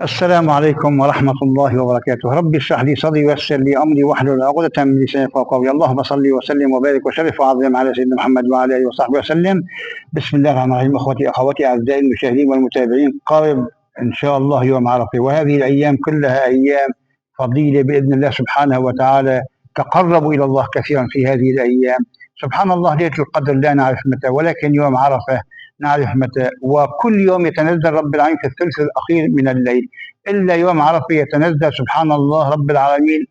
السلام عليكم ورحمة الله وبركاته. رب اشرح لي صدري ويسر لي أمري واحلل عقدة من لساني يفقهوا قولي. اللهم صل وسلم وبارك وشرف وعظم على سيدنا محمد وعلى آله وصحبه وسلم. بسم الله الرحمن الرحيم. أخوتي أخواتي أعزائي المشاهدين والمتابعين، قارب إن شاء الله يوم عرفة، وهذه الأيام كلها أيام فضيلة بإذن الله سبحانه وتعالى. تقربوا إلى الله كثيرا في هذه الأيام. سبحان الله، ليلة القدر لا نعرف متى، ولكن يوم عرفة نعرف متى. وكل يوم يتنزل رب العالمين في الثلث الأخير من الليل، إلا يوم عرفة يتنزل سبحان الله رب العالمين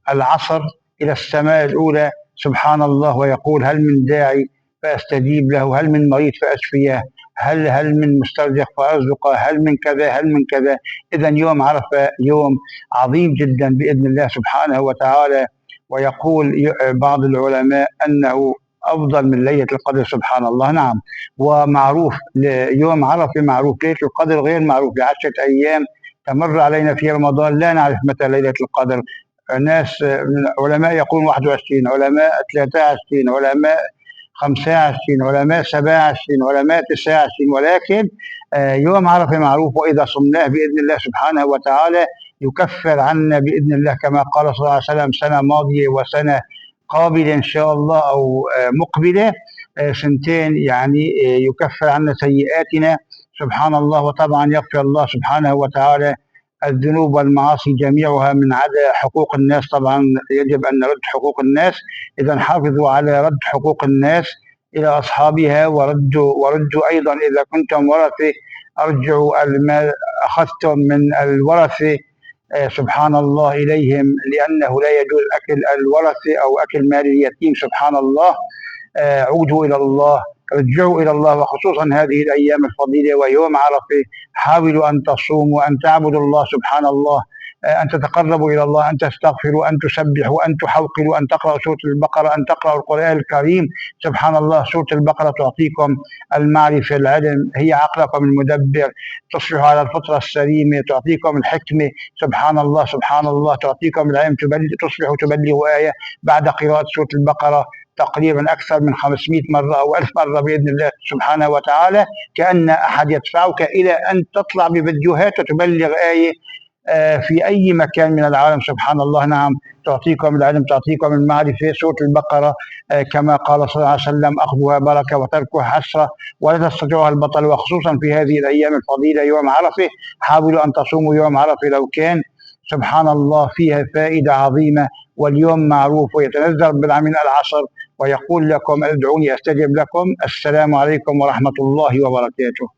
العصر إلى السماء الأولى سبحان الله، ويقول: هل من داعي فأستجيب له، هل من مريض فأشفيه، هل من مسترزق فأرزقه، هل من كذا، هل من كذا. إذا يوم عرفة يوم عظيم جدا بإذن الله سبحانه وتعالى. ويقول بعض العلماء أنه أفضل من ليلة القدر سبحان الله. نعم، ومعروف يوم عرفة معروف، ليلة القدر غير معروف. ل10 أيام تمر علينا في رمضان لا نعرف متى ليلة القدر. ناس علماء يقولون 21، علماء 23، علماء 25، علماء 27، علماء 29، ولكن يوم عرفة معروف. وإذا صمناه بإذن الله سبحانه وتعالى يكفر عنا بإذن الله، كما قال صلى الله عليه وسلم: سنة ماضية وسنة قابلة إن شاء الله، أو مقبلة، سنتين يعني. يكفر عنا سيئاتنا سبحان الله. وطبعا يغفر الله سبحانه وتعالى الذنوب والمعاصي جميعها، من عدا حقوق الناس. طبعا يجب أن نرد حقوق الناس، إذا حافظوا على رد حقوق الناس إلى أصحابها، وردوا أيضا إذا كنتم ورثة، أرجعوا ما أخذتم من الورثة سبحان الله إليهم، لأنه لا يجوز أكل الورثة أو أكل مال اليتيم سبحان الله. عودوا إلى الله، رجعوا إلى الله، وخصوصا هذه الأيام الفضيلة ويوم عرفة. حاولوا أن تصوموا، أن تعبدوا الله سبحان الله، أن تتقربوا إلى الله، أن تستغفروا، أن تسبحوا، أن تحوقلوا، أن تقرأوا سورة البقرة، أن تقرأوا القرآن الكريم سبحان الله. سورة البقرة تعطيكم المعرفة، العلم، هي عقلكم المدبر، تصبحوا على الفطرة السليمة، تعطيكم الحكمة سبحان الله سبحان الله، تعطيكم العلم، تصبحوا تبلغوا آية بعد قراءة سورة البقرة تقريبا أكثر من 500 مرة أو 1000 مرة بإذن الله سبحانه وتعالى، كأن أحد يدفعك إلى أن تطلع بفيديوهات وتبلغ آية في أي مكان من العالم سبحان الله. نعم، تعطيكم العلم، تعطيكم المعرفة. سورة البقرة كما قال صلى الله عليه وسلم: أخذها بركة وتركها حسرة، ولا تستطيعها البطل. وخصوصا في هذه الأيام الفضيلة يوم عرفة، حاولوا أن تصوموا يوم عرفة، لو كان سبحان الله فيها فائدة عظيمة. واليوم معروف، ويتنزل رب العالمين العصر ويقول لكم: ادعوني أستجب لكم. السلام عليكم ورحمة الله وبركاته.